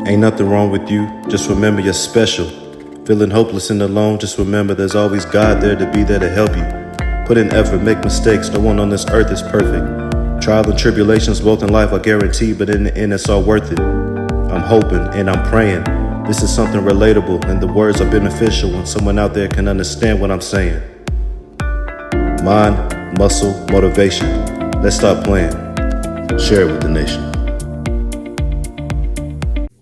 Ain't nothing wrong with you, just remember you're special. Feeling hopeless and alone, just remember there's always God there to be there to help you. Put in effort, make mistakes, no one on this earth is perfect. Trial and tribulations both in life are guaranteed, but in the end it's all worth it. I'm hoping and I'm praying this is something relatable and the words are beneficial when someone out there can understand what I'm saying. Mind, muscle, motivation. Let's stop playing. Share it with the nation.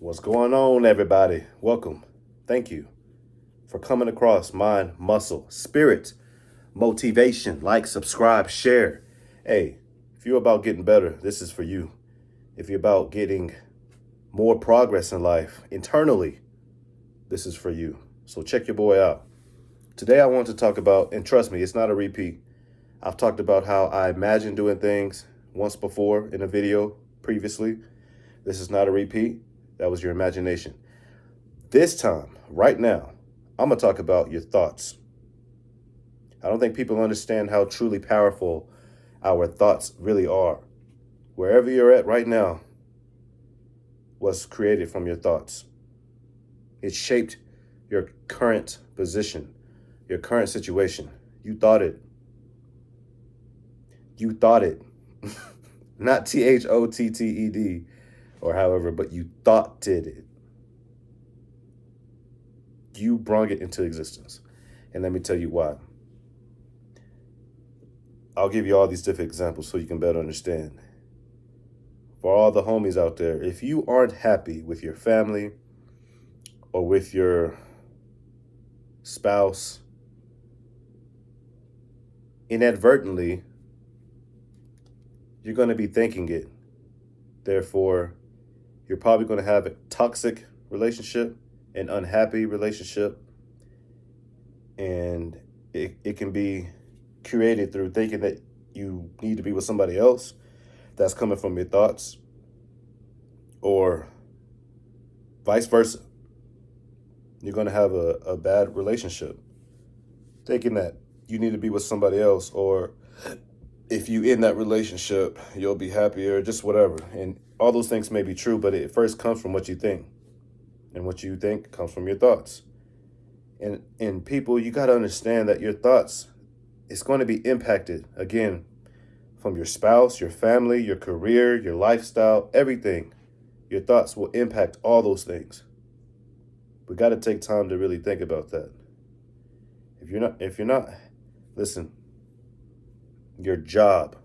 What's going on, everybody? Welcome. Thank you for coming across Mind, Muscle, Spirit, Motivation. Like, subscribe, share. Hey, if you're about getting better, this is for you. If you're about getting more progress in life internally, this is for you. So check your boy out. Today I want to talk about, and trust me, it's not a repeat. I've talked about how I imagine doing things once before in a video previously. This is not a repeat. That was your imagination. This time, right now, I'm going to talk about your thoughts. I don't think people understand how truly powerful our thoughts really are. Wherever you're at right now was created from your thoughts. It shaped your current position, your current situation. You thought it. You thought it. Not THOTTED or however, but you thought it. You brought it into existence. And let me tell you why. I'll give you all these different examples so you can better understand. For all the homies out there, if you aren't happy with your family or with your spouse, inadvertently, you're going to be thinking it. Therefore, you're probably going to have a toxic relationship, an unhappy relationship, and it can be created through thinking that you need to be with somebody else. That's coming from your thoughts, or vice versa. You're going to have a bad relationship, thinking that you need to be with somebody else, or if you in that relationship, you'll be happier, just whatever. And all those things may be true, but it first comes from what you think. And what you think comes from your thoughts. And people, you got to understand that your thoughts, it's going to be impacted, again, from your spouse, your family, your career, your lifestyle, everything. Your thoughts will impact all those things. We got to take time to really think about that. If you're not, listen, your job.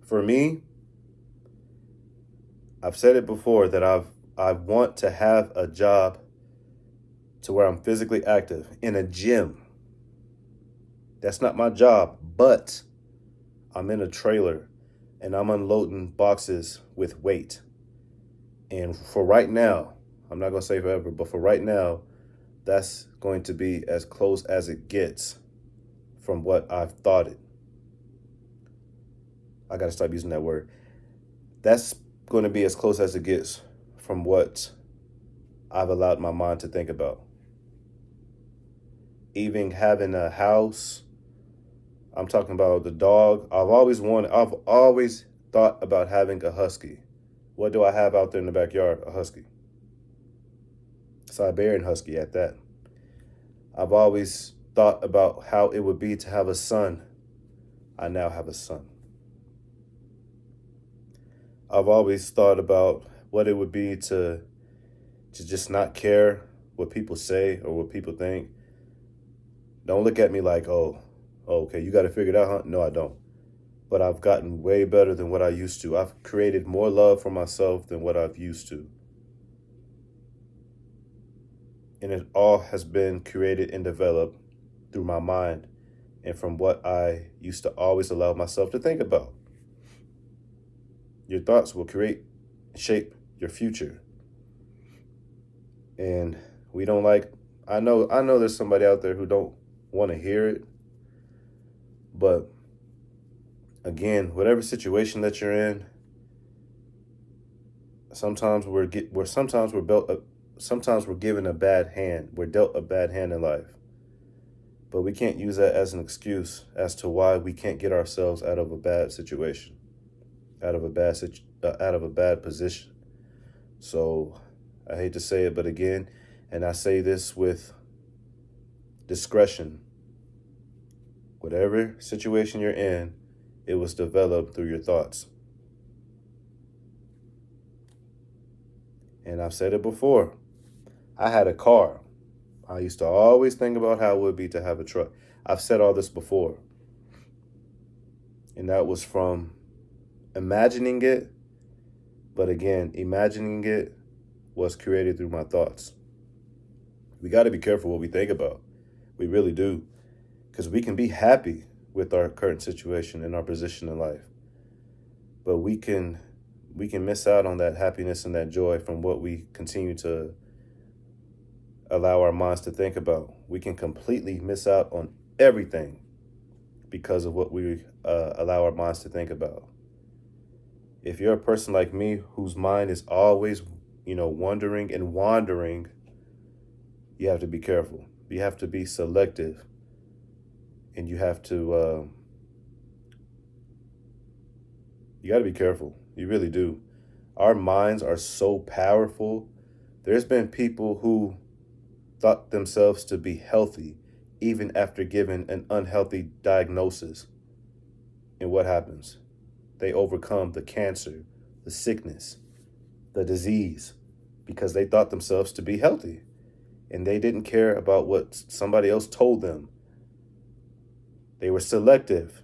For me, I've said it before that I want to have a job to where I'm physically active in a gym. That's not my job, but I'm in a trailer and I'm unloading boxes with weight. And for right now, I'm not going to say forever, but for right now, that's going to be as close as it gets from what I've thought it. I got to stop using that word. That's going to be as close as it gets from what I've allowed my mind to think about. Even having a house, I'm talking about the dog. I've always thought about having a husky. What do I have out there in the backyard? A husky. Siberian husky at that. I've always thought about how it would be to have a son. I now have a son. I've always thought about what it would be to just not care what people say or what people think. Don't look at me like, oh, okay, you got to figure it out, huh? No, I don't. But I've gotten way better than what I used to. I've created more love for myself than what I've used to. And it all has been created and developed through my mind and from what I used to always allow myself to think about. Your thoughts will shape your future. And we don't I know there's somebody out there who don't want to hear it. But again, whatever situation that you're in, sometimes we're given a bad hand. We're dealt a bad hand in life. But we can't use that as an excuse as to why we can't get ourselves out of a bad situation, out of a bad position. So I hate to say it, but again, and I say this with discretion, whatever situation you're in, it was developed through your thoughts. And I've said it before. I had a car. I used to always think about how it would be to have a truck. I've said all this before. And that was from imagining it. But again, imagining it was created through my thoughts. We got to be careful what we think about. We really do. Because we can be happy with our current situation and our position in life. But we can miss out on that happiness and that joy from what we continue to allow our minds to think about. We can completely miss out on everything because of what we allow our minds to think about. If you're a person like me whose mind is always, wondering and wandering, you have to be careful. You have to be selective, and you have to, you got to be careful. You really do. Our minds are so powerful. There's been people who thought themselves to be healthy even after given an unhealthy diagnosis. And what happens? They overcome the cancer, the sickness, the disease, because they thought themselves to be healthy. And they didn't care about what somebody else told them. They were selective.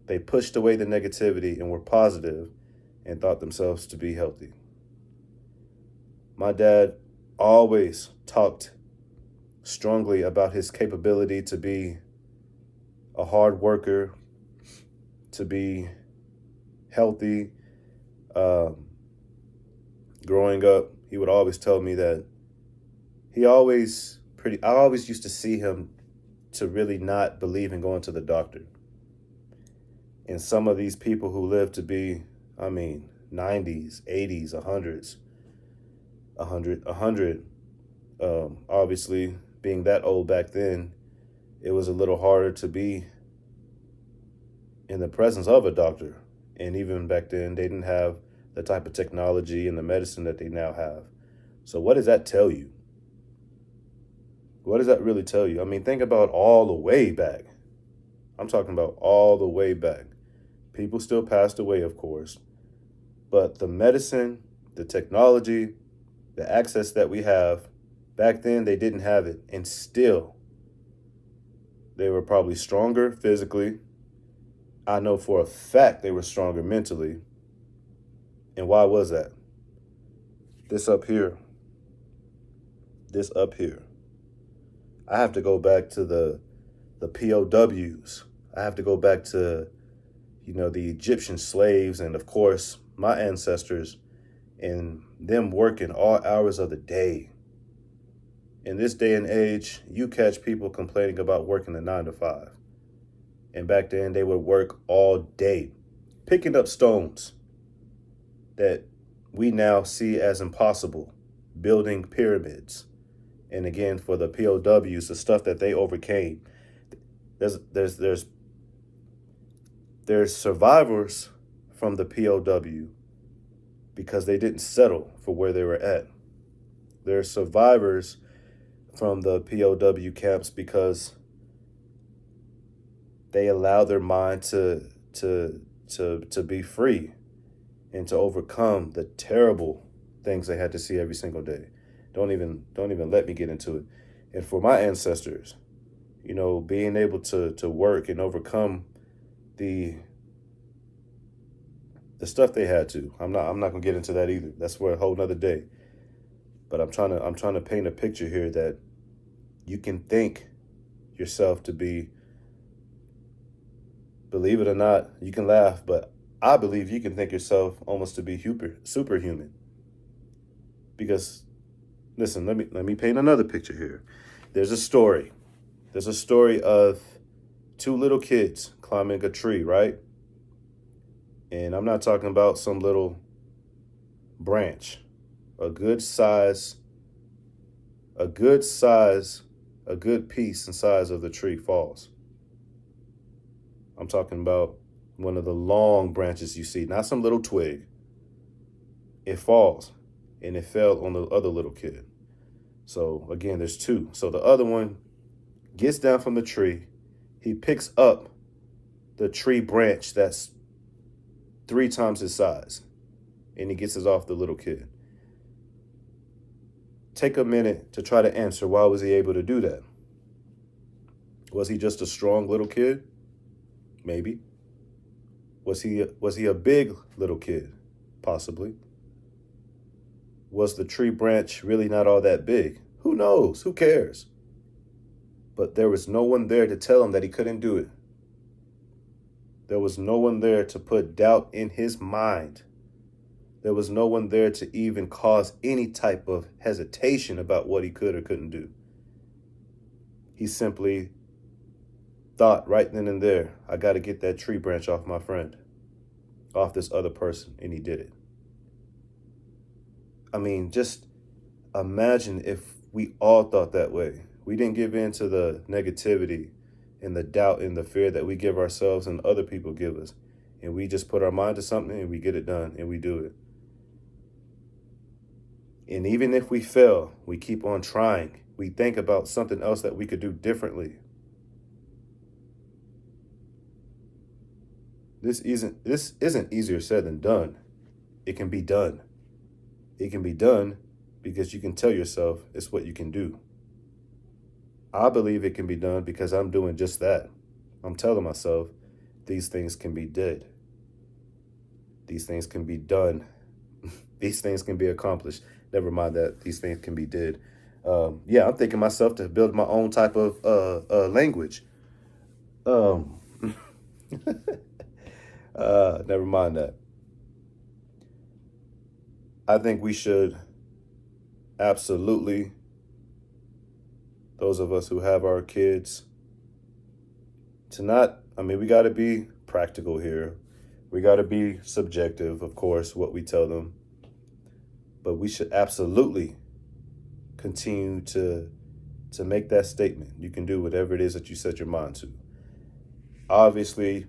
They pushed away the negativity and were positive and thought themselves to be healthy. My dad always talked strongly about his capability to be a hard worker, to be healthy. Growing up, he would always tell me that I always used to see him to really not believe in going to the doctor. And some of these people who live to be, 90s, 80s, 100, obviously being that old back then, it was a little harder to be in the presence of a doctor. And even back then, they didn't have the type of technology and the medicine that they now have. So what does that tell you? What does that really tell you? Think about all the way back. I'm talking about all the way back. People still passed away, of course. But the medicine, the technology, the access that we have, back then they didn't have it. And still, they were probably stronger physically. I know for a fact they were stronger mentally. And why was that? This up here. I have to go back to the POWs. I have to go back to, the Egyptian slaves and, of course, my ancestors and them working all hours of the day. In this day and age, you catch people complaining about working a 9 to 5. And back then, they would work all day, picking up stones that we now see as impossible, building pyramids. And again, for the POWs, the stuff that they overcame, there's survivors from the POW because they didn't settle for where they were at. There's survivors from the POW camps because they allow their mind to be free and to overcome the terrible things they had to see every single day. Don't even let me get into it. And for my ancestors, being able to work and overcome the stuff they had to. I'm not gonna get into that either. That's for a whole nother day. But I'm trying to paint a picture here that you can think yourself to be, believe it or not, you can laugh, but I believe you can think yourself almost to be superhuman. Because listen, let me paint another picture here. There's a story. There's a story of two little kids climbing a tree, right? And I'm not talking about some little branch. A good piece and size of the tree falls. I'm talking about one of the long branches you see, not some little twig. It falls. and it fell on the other little kid. So again, there's two. So the other one gets down from the tree. He picks up the tree branch that's 3 times his size, and he gets it off the little kid. Take a minute to try to answer, why was he able to do that? Was he just a strong little kid? Maybe. Was he a big little kid? Possibly. Was the tree branch really not all that big? Who knows? Who cares? But there was no one there to tell him that he couldn't do it. There was no one there to put doubt in his mind. There was no one there to even cause any type of hesitation about what he could or couldn't do. He simply thought right then and there, I got to get that tree branch off my friend, off this other person, and he did it. I mean, just imagine if we all thought that way. We didn't give in to the negativity and the doubt and the fear that we give ourselves and other people give us. And we just put our mind to something and we get it done and we do it. And even if we fail, we keep on trying. We think about something else that we could do differently. This isn't easier said than done. It can be done. It can be done because you can tell yourself it's what you can do. I believe it can be done because I'm doing just that. I'm telling myself these things can be did. These things can be done. These things can be accomplished. Never mind that these things can be did. Yeah, I'm thinking myself to build my own type of language. Never mind that. I think we should absolutely, those of us who have our kids, we got to be practical here. We got to be subjective, of course, what we tell them. But we should absolutely continue to make that statement. You can do whatever it is that you set your mind to. Obviously,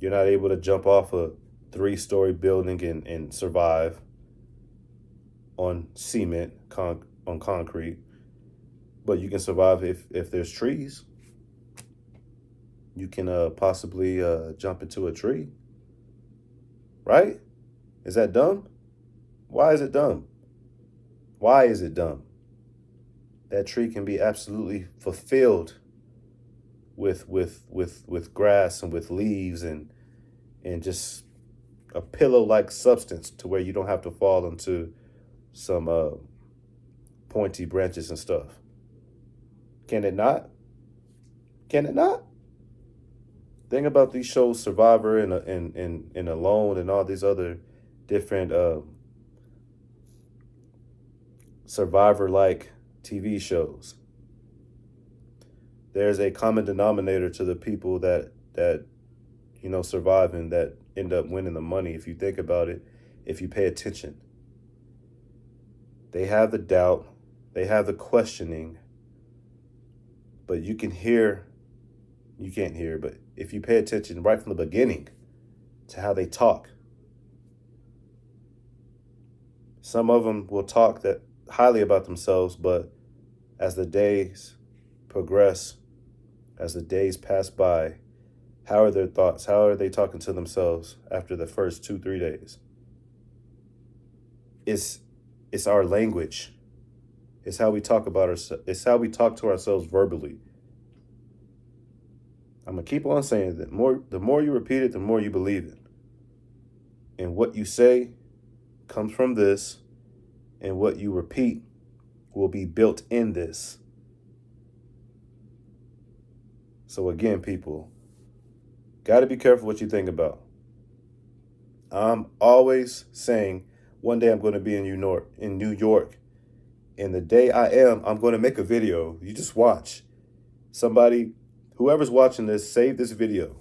you're not able to jump off a 3-story building and survive on cement, on concrete. But you can survive if there's trees. You can possibly jump into a tree. Right? Is that dumb? Why is it dumb? Why is it dumb? That tree can be absolutely fulfilled with grass and with leaves and just a pillow-like substance to where you don't have to fall into some pointy branches and stuff. Can it not? Can it not? Think about these shows, Survivor and Alone and all these other different Survivor-like TV shows. There's a common denominator to the people that survive and that end up winning the money. If you think about it, if you pay attention, they have the doubt, they have the questioning, but you can't hear, but if you pay attention right from the beginning to how they talk, some of them will talk that highly about themselves, but as the days progress, as the days pass by, how are their thoughts? How are they talking to themselves after the first 2-3 days? It's our language. It's how we talk about ourselves. It's how we talk to ourselves verbally. I'm gonna keep on saying that the more you repeat it, the more you believe it. And what you say comes from this, and what you repeat will be built in this. So again, people, got to be careful what you think about. I'm always saying one day I'm going to be in New York. And the day I am, I'm going to make a video. You just watch. Somebody, whoever's watching this, save this video.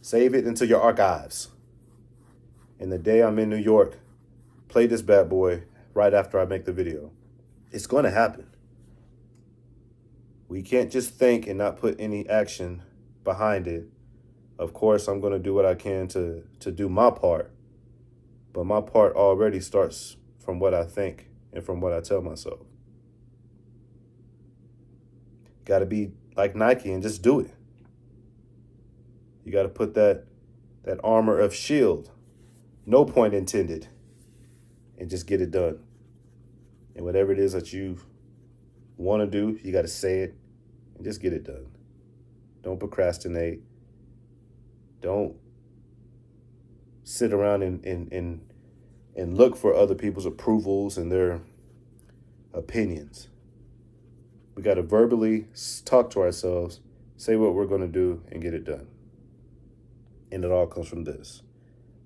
Save it into your archives. And the day I'm in New York, play this bad boy right after I make the video. It's going to happen. We can't just think and not put any action behind it. Of course, I'm going to do what I can to do my part. But my part already starts from what I think and from what I tell myself. Got to be like Nike and just do it. You got to put that armor of shield, no point intended, and just get it done. And whatever it is that you want to do, you got to say it and just get it done. Don't procrastinate. Don't sit around and look for other people's approvals and their opinions. We got to verbally talk to ourselves, say what we're going to do, and get it done. And it all comes from this.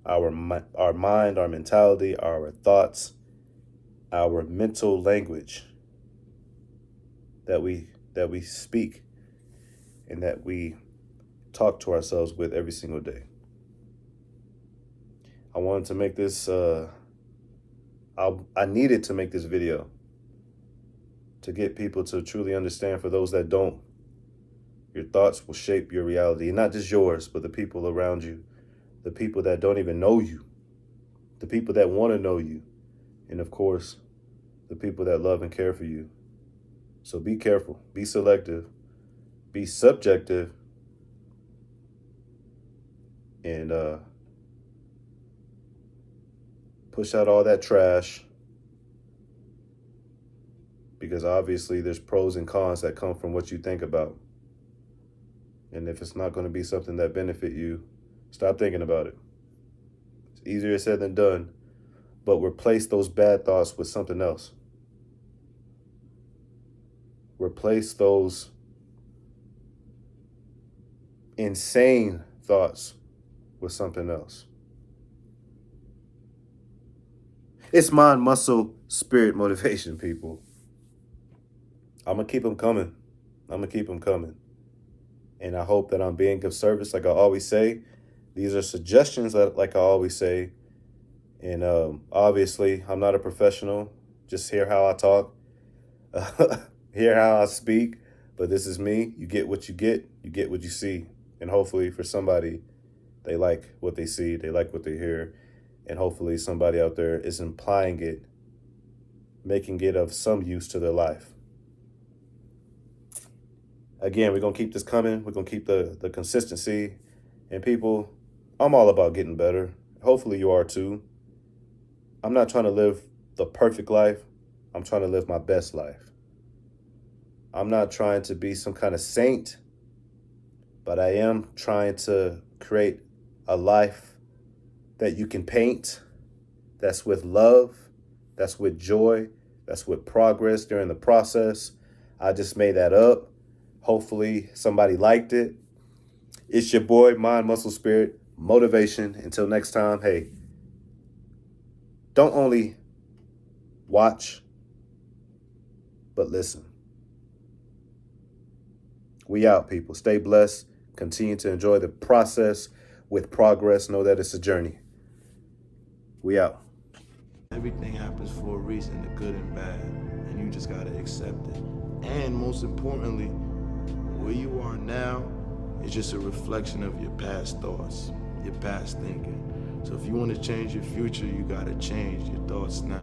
Our mind, our mentality, our thoughts, our mental language that we speak and that we talk to ourselves with every single day. I wanted to make this, I needed to make this video to get people to truly understand. For those that don't, your thoughts will shape your reality, and not just yours, but the people around you, the people that don't even know you, the people that want to know you, and of course, the people that love and care for you. So be careful, be selective, be subjective, and push out all that trash, because obviously there's pros and cons that come from what you think about. And if it's not going to be something that benefit you, stop thinking about it. It's easier said than done, but replace those bad thoughts with something else. Replace those insane thoughts with something else. It's mind, muscle, spirit, motivation, people. I'm going to keep them coming. And I hope that I'm being of service, like I always say. These are suggestions, like I always say. And obviously, I'm not a professional. Just hear how I talk, hear how I speak. But this is me. You get what you get what you see. And hopefully for somebody, they like what they see, they like what they hear. And hopefully somebody out there is implying it, making it of some use to their life. Again, we're going to keep this coming. We're going to keep the consistency. And people, I'm all about getting better. Hopefully you are too. I'm not trying to live the perfect life. I'm trying to live my best life. I'm not trying to be some kind of saint, but I am trying to create a life that you can paint, that's with love, that's with joy, that's with progress during the process. I just made that up. Hopefully somebody liked it. It's your boy, Mind, Muscle, Spirit, Motivation. Until next time, hey, don't only watch, but listen. We out, people. Stay blessed. Continue to enjoy the process with progress. Know that it's a journey. We out. Everything happens for a reason, the good and bad, and you just gotta accept it. And most importantly, where you are now is just a reflection of your past thoughts, your past thinking. So if you want to change your future, you gotta change your thoughts now.